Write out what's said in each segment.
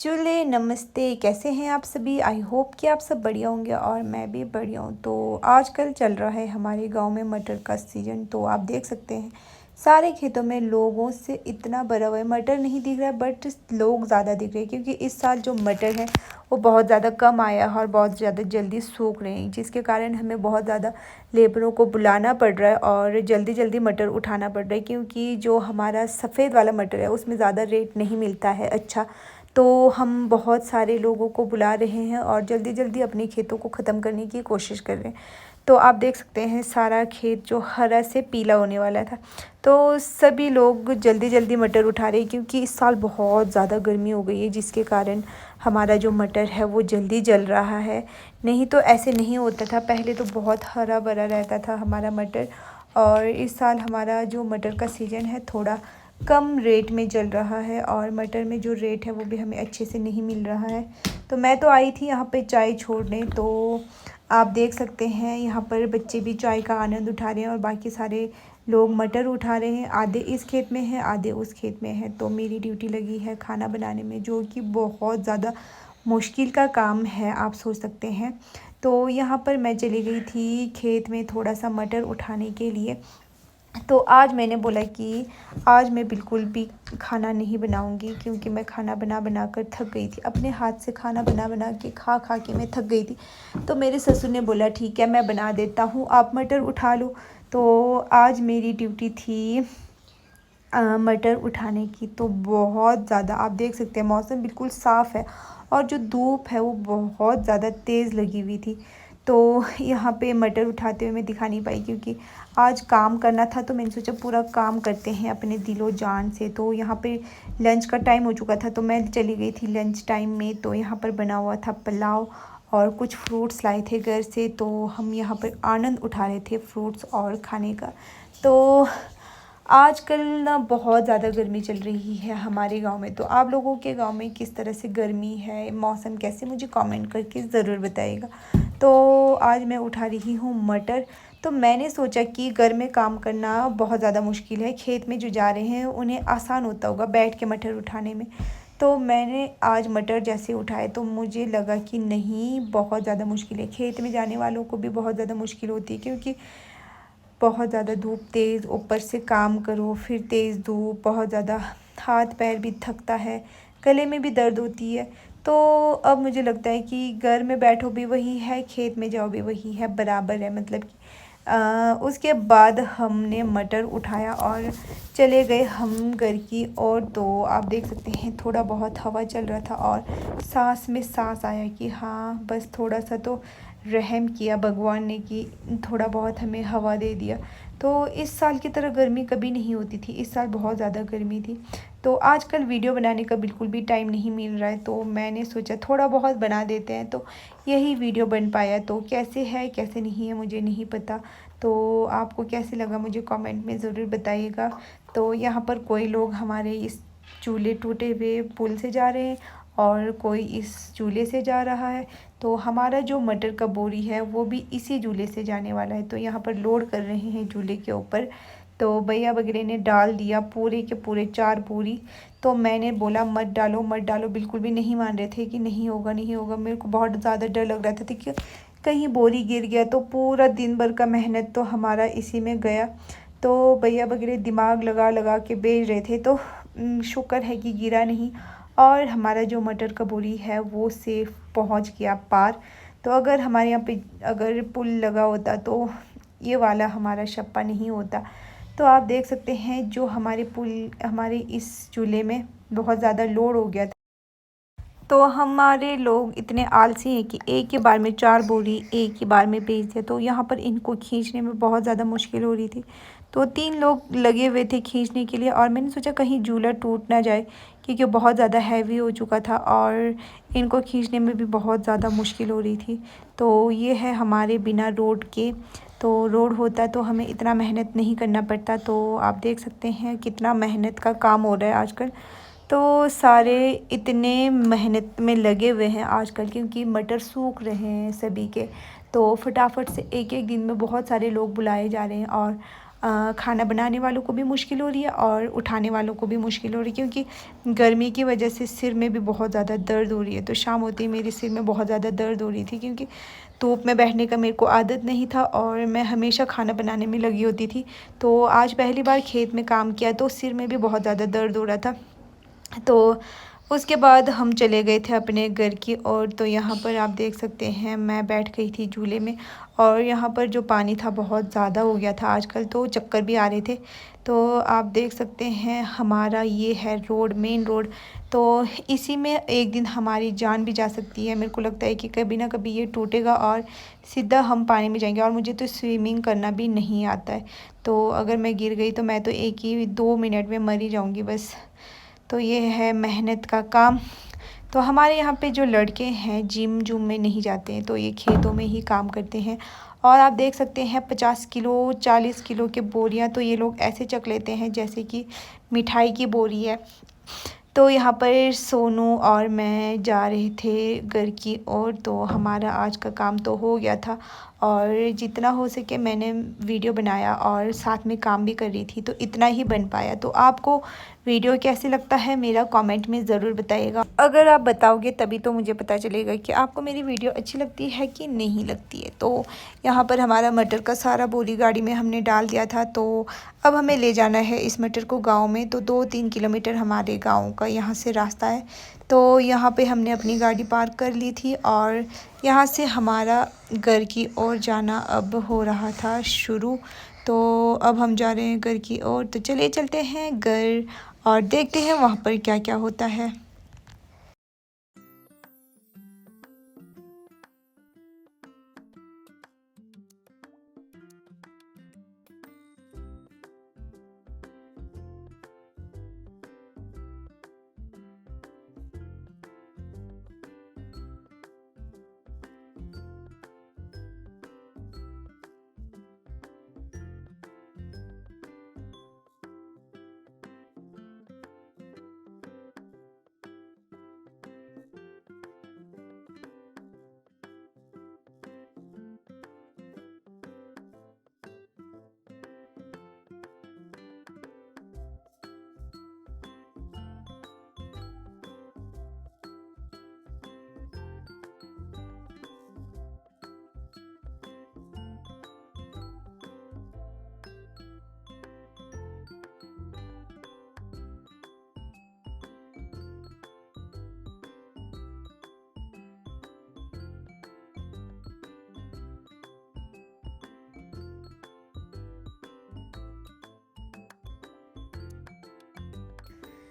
चूल्हे नमस्ते, कैसे हैं आप सभी। आई होप कि आप सब बढ़िया होंगे और मैं भी बढ़िया हूँ। तो आजकल चल रहा है हमारे गांव में मटर का सीज़न। तो आप देख सकते हैं सारे खेतों में लोगों से इतना भरा हुआ है। मटर नहीं दिख रहा है बट लोग ज़्यादा दिख रहे हैं, क्योंकि इस साल जो मटर है वो बहुत ज़्यादा कम आया है और बहुत ज़्यादा जल्दी सूख रहे हैं, जिसके कारण हमें बहुत ज़्यादा लेबरों को बुलाना पड़ रहा है और जल्दी जल्दी मटर उठाना पड़ रहा है, क्योंकि जो हमारा सफ़ेद वाला मटर है उसमें ज़्यादा रेट नहीं मिलता है अच्छा। तो हम बहुत सारे लोगों को बुला रहे हैं और जल्दी जल्दी अपने खेतों को ख़त्म करने की कोशिश कर रहे हैं। तो आप देख सकते हैं सारा खेत जो हरा से पीला होने वाला था। तो सभी लोग जल्दी जल्दी मटर उठा रहे हैं, क्योंकि इस साल बहुत ज़्यादा गर्मी हो गई है, जिसके कारण हमारा जो मटर है वो जल्दी जल रहा है। नहीं तो ऐसे नहीं होता था, पहले तो बहुत हरा भरा रहता था हमारा मटर। और इस साल हमारा जो मटर का सीज़न है थोड़ा कम रेट में चल रहा है और मटर में जो रेट है वो भी हमें अच्छे से नहीं मिल रहा है। तो मैं तो आई थी यहाँ पे चाय छोड़ने, तो आप देख सकते हैं यहाँ पर बच्चे भी चाय का आनंद उठा रहे हैं और बाकी सारे लोग मटर उठा रहे हैं। आधे इस खेत में हैं, आधे उस खेत में हैं। तो मेरी ड्यूटी लगी है खाना बनाने में, जो कि बहुत ज़्यादा मुश्किल का काम है, आप सोच सकते हैं। तो यहाँ पर मैं चली गई थी खेत में थोड़ा सा मटर उठाने के लिए। तो आज मैंने बोला कि आज मैं बिल्कुल भी खाना नहीं बनाऊंगी, क्योंकि मैं खाना बना बना कर थक गई थी। अपने हाथ से खाना बना बना के खा खा के मैं थक गई थी। तो मेरे ससुर ने बोला ठीक है मैं बना देता हूँ, आप मटर उठा लो। तो आज मेरी ड्यूटी थी मटर उठाने की। तो बहुत ज़्यादा आप देख सकते हैं मौसम बिल्कुल साफ़ है और जो धूप है वो बहुत ज़्यादा तेज़ लगी हुई थी। तो यहाँ पे मटर उठाते हुए मैं दिखा नहीं पाई, क्योंकि आज काम करना था। तो मैंने सोचा पूरा काम करते हैं अपने दिलो जान से। तो यहाँ पे लंच का टाइम हो चुका था, तो मैं चली गई थी लंच टाइम में। तो यहाँ पर बना हुआ था पुलाव और कुछ फ्रूट्स लाए थे घर से। तो हम यहाँ पर आनंद उठा रहे थे फ्रूट्स और खाने का। तो आजकल ना बहुत ज़्यादा गर्मी चल रही है हमारे गांव में। तो आप लोगों के गांव में किस तरह से गर्मी है, मौसम कैसे, मुझे कमेंट करके ज़रूर बताइएगा। तो आज मैं उठा रही हूँ मटर। तो मैंने सोचा कि घर में काम करना बहुत ज़्यादा मुश्किल है, खेत में जो जा रहे हैं उन्हें आसान होता होगा बैठ के मटर उठाने में। तो मैंने आज मटर जैसे उठाए तो मुझे लगा कि नहीं, बहुत ज़्यादा मुश्किल है। खेत में जाने वालों को भी बहुत ज़्यादा मुश्किल होती है, क्योंकि बहुत ज़्यादा धूप तेज़, ऊपर से काम करो फिर तेज़ धूप, बहुत ज़्यादा हाथ पैर भी थकता है, गले में भी दर्द होती है। तो अब मुझे लगता है कि घर में बैठो भी वही है, खेत में जाओ भी वही है, बराबर है। मतलब कि उसके बाद हमने मटर उठाया और चले गए हम घर की ओर। तो आप देख सकते हैं थोड़ा बहुत हवा चल रहा था और सांस में सांस आया कि हाँ बस थोड़ा सा तो रहम किया भगवान ने कि थोड़ा बहुत हमें हवा दे दिया। तो इस साल की तरह गर्मी कभी नहीं होती थी, इस साल बहुत ज़्यादा गर्मी थी। तो आजकल वीडियो बनाने का बिल्कुल भी टाइम नहीं मिल रहा है, तो मैंने सोचा थोड़ा बहुत बना देते हैं। तो यही वीडियो बन पाया। तो कैसे है कैसे नहीं है मुझे नहीं पता। तो आपको कैसे लगा मुझे कमेंट में ज़रूर बताइएगा। तो यहाँ पर कोई लोग हमारे इस चूल्हे टूटे हुए पुल से जा रहे हैं और कोई इस चूल्हे से जा रहा है। तो हमारा जो मटर का बोरी है वो भी इसी चूल्हे से जाने वाला है। तो यहाँ पर लोड कर रहे हैं चूल्हे के ऊपर। तो भैया वगैरह ने डाल दिया पूरे के पूरे 4 बोरी। तो मैंने बोला मत डालो मत डालो, बिल्कुल भी नहीं मान रहे थे कि नहीं होगा नहीं होगा। मेरे को बहुत ज़्यादा डर लग रहा था कि कहीं बोरी गिर गया तो पूरा दिन भर का मेहनत तो हमारा इसी में गया। तो भैया वगैरह दिमाग लगा लगा के भेज रहे थे। तो शुक्र है कि गिरा नहीं और हमारा जो मटर का बोरी है वो सेफ पहुंच गया पार। तो अगर हमारे यहाँ पे अगर पुल लगा होता तो ये वाला हमारा शप्पा नहीं होता। तो आप देख सकते हैं जो हमारे पुल हमारे इस चूल्हे में बहुत ज़्यादा लोड हो गया था। तो हमारे लोग इतने आलसी हैं कि एक ही बार में 4 बोरी एक ही बार में बेच दिया। तो यहाँ पर इनको खींचने में बहुत ज़्यादा मुश्किल हो रही थी। तो 3 लोग लगे हुए थे खींचने के लिए और मैंने सोचा कहीं झूला टूट ना जाए, क्योंकि बहुत ज़्यादा हैवी हो चुका था और इनको खींचने में भी बहुत ज़्यादा मुश्किल हो रही थी। तो ये है हमारे बिना रोड के। तो रोड होता तो हमें इतना मेहनत नहीं करना पड़ता। तो आप देख सकते हैं कितना मेहनत का काम हो रहा है आजकल। तो सारे इतने मेहनत में लगे हुए हैं आजकल, क्योंकि मटर सूख रहे हैं सभी के। तो फटाफट से एक एक दिन में बहुत सारे लोग बुलाए जा रहे हैं और खाना बनाने वालों को भी मुश्किल हो रही है और उठाने वालों को भी मुश्किल हो रही है, क्योंकि गर्मी की वजह से सिर में भी बहुत ज़्यादा दर्द हो रही है। तो शाम होते ही मेरे सिर में बहुत ज़्यादा दर्द हो रही थी, क्योंकि धूप में बैठने का मेरे को आदत नहीं था और मैं हमेशा खाना बनाने में लगी होती थी। तो आज पहली बार खेत में काम किया तो सिर में भी बहुत ज़्यादा दर्द हो रहा था। तो उसके बाद हम चले गए थे अपने घर की ओर। तो यहाँ पर आप देख सकते हैं मैं बैठ गई थी झूले में, और यहाँ पर जो पानी था बहुत ज़्यादा हो गया था आजकल, तो चक्कर भी आ रहे थे। तो आप देख सकते हैं हमारा ये है रोड, मेन रोड। तो इसी में एक दिन हमारी जान भी जा सकती है। मेरे को लगता है कि कभी ना कभी ये टूटेगा और सीधा हम पानी में जाएंगे। और मुझे तो स्विमिंग करना भी नहीं आता है, तो अगर मैं गिर गई तो मैं तो 1 ही 2 मिनट में मर ही जाऊँगी बस। तो ये है मेहनत का काम। तो हमारे यहाँ पे जो लड़के हैं जिम जुम में नहीं जाते हैं, तो ये खेतों में ही काम करते हैं। और आप देख सकते हैं 50 किलो 40 किलो के बोरियाँ तो ये लोग ऐसे चक लेते हैं जैसे कि मिठाई की बोरी है। तो यहाँ पर सोनू और मैं जा रहे थे घर की ओर। तो हमारा आज का काम तो हो गया था, और जितना हो सके मैंने वीडियो बनाया और साथ में काम भी कर रही थी, तो इतना ही बन पाया। तो आपको वीडियो कैसे लगता है मेरा कमेंट में ज़रूर बताइएगा। अगर आप बताओगे तभी तो मुझे पता चलेगा कि आपको मेरी वीडियो अच्छी लगती है कि नहीं लगती है। तो यहाँ पर हमारा मटर का सारा बोरी गाड़ी में हमने डाल दिया था। तो अब हमें ले जाना है इस मटर को गांव में। तो 2-3 किलोमीटर हमारे गांव का यहाँ से रास्ता है। तो यहाँ पे हमने अपनी गाड़ी पार्क कर ली थी, और यहाँ से हमारा घर की ओर जाना अब हो रहा था शुरू। तो अब हम जा रहे हैं घर की ओर। तो चलिए चलते हैं घर और देखते हैं वहाँ पर क्या क्या होता है।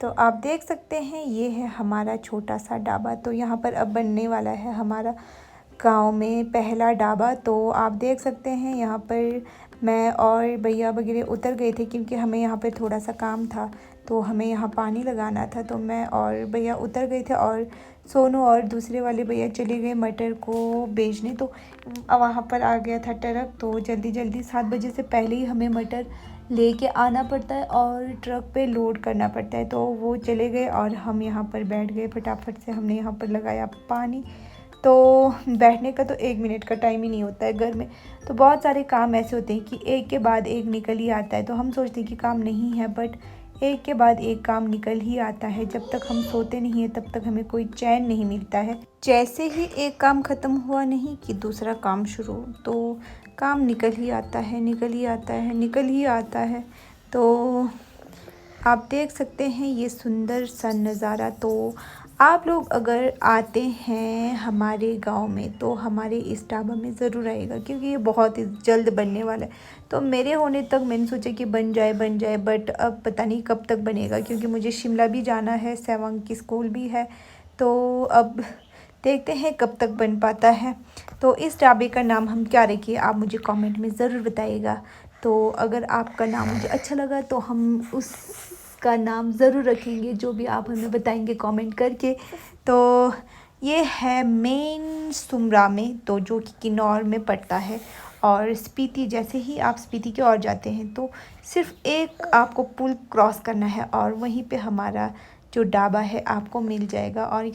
तो आप देख सकते हैं ये है हमारा छोटा सा ढाबा। तो यहाँ पर अब बनने वाला है हमारा गांव में पहला ढाबा। तो आप देख सकते हैं यहाँ पर मैं और भैया वगैरह उतर गए थे, क्योंकि हमें यहाँ पर थोड़ा सा काम था। तो हमें यहाँ पानी लगाना था, तो मैं और भैया उतर गए थे, और सोनू और दूसरे वाले भैया चले गए मटर को बेचने। तो वहाँ पर आ गया था ट्रक। तो जल्दी जल्दी 7 बजे से पहले ही हमें मटर लेके आना पड़ता है और ट्रक पे लोड करना पड़ता है। तो वो चले गए और हम यहाँ पर बैठ गए। फटाफट से हमने यहाँ पर लगाया पानी। तो बैठने का तो 1 मिनट का टाइम ही नहीं होता है घर में। तो बहुत सारे काम ऐसे होते हैं कि एक के बाद एक निकल ही आता है। तो हम सोचते हैं कि काम नहीं है, बट एक के बाद एक काम निकल ही आता है। जब तक हम सोते नहीं हैं तब तक हमें कोई चैन नहीं मिलता है। जैसे ही एक काम ख़त्म हुआ नहीं कि दूसरा काम शुरू, तो काम निकल ही आता है, निकल ही आता है, निकल ही आता है। तो आप देख सकते हैं ये सुंदर सा नज़ारा। तो आप लोग अगर आते हैं हमारे गांव में तो हमारे इस ढाबा में ज़रूर आइएगा, क्योंकि ये बहुत ही जल्द बनने वाला है। तो मेरे होने तक मैंने सोचा कि बन जाए, बट अब पता नहीं कब तक बनेगा, क्योंकि मुझे शिमला भी जाना है, सेवंग की स्कूल भी है। तो अब देखते हैं कब तक बन पाता है। तो इस ढाबे का नाम हम क्या रखिए आप मुझे कमेंट में ज़रूर बताइएगा। तो अगर आपका नाम मुझे अच्छा लगा तो हम उसका नाम ज़रूर रखेंगे, जो भी आप हमें बताएंगे कमेंट करके। तो ये है मेन सुमरा में, तो जो कि किन्नौर में पड़ता है। और स्पीति, जैसे ही आप स्पीति की ओर जाते हैं तो सिर्फ एक आपको पुल क्रॉस करना है और वहीं पे हमारा जो ढाबा है आपको मिल जाएगा। और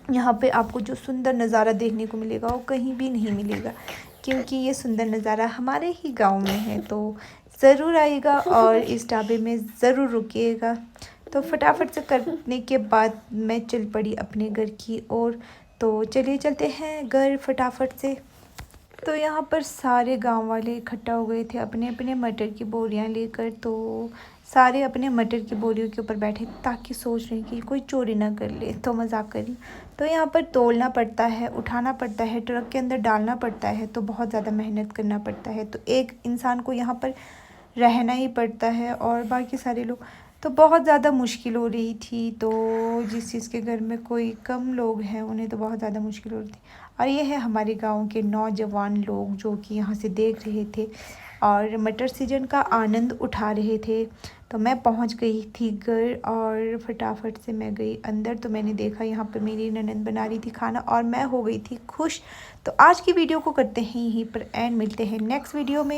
यहाँ पे आपको जो सुंदर नज़ारा देखने को मिलेगा वो कहीं भी नहीं मिलेगा, क्योंकि ये सुंदर नज़ारा हमारे ही गांव में है। तो ज़रूर आइएगा और इस ढाबे में ज़रूर रुकिएगा। तो फटाफट से करने के बाद मैं चल पड़ी अपने घर की ओर। तो चलिए चलते हैं घर फटाफट से। तो यहाँ पर सारे गांव वाले इकट्ठा हो गए थे अपने अपने मटर की बोरियां लेकर। तो सारे अपने मटर की बोरियों के ऊपर बैठे ताकि सोच रहे हैं कि कोई चोरी ना कर ले, तो मजाक करी। तो यहाँ पर तोलना पड़ता है, उठाना पड़ता है, ट्रक के अंदर डालना पड़ता है, तो बहुत ज़्यादा मेहनत करना पड़ता है। तो एक इंसान को यहाँ पर रहना ही पड़ता है और बाकी सारे लोग, तो बहुत ज़्यादा मुश्किल हो रही थी। तो जिस चीज़ के घर में कोई कम लोग हैं उन्हें तो बहुत ज़्यादा मुश्किल हो रही थी। और ये है हमारे गांव के नौजवान लोग जो कि यहाँ से देख रहे थे और मटर सीजन का आनंद उठा रहे थे। तो मैं पहुँच गई थी घर और फटाफट से मैं गई अंदर। तो मैंने देखा यहाँ पर मेरी ननद बना रही थी खाना और मैं हो गई थी खुश। तो आज की वीडियो को करते हैं यहीं पर एंड, मिलते हैं नेक्स्ट वीडियो में।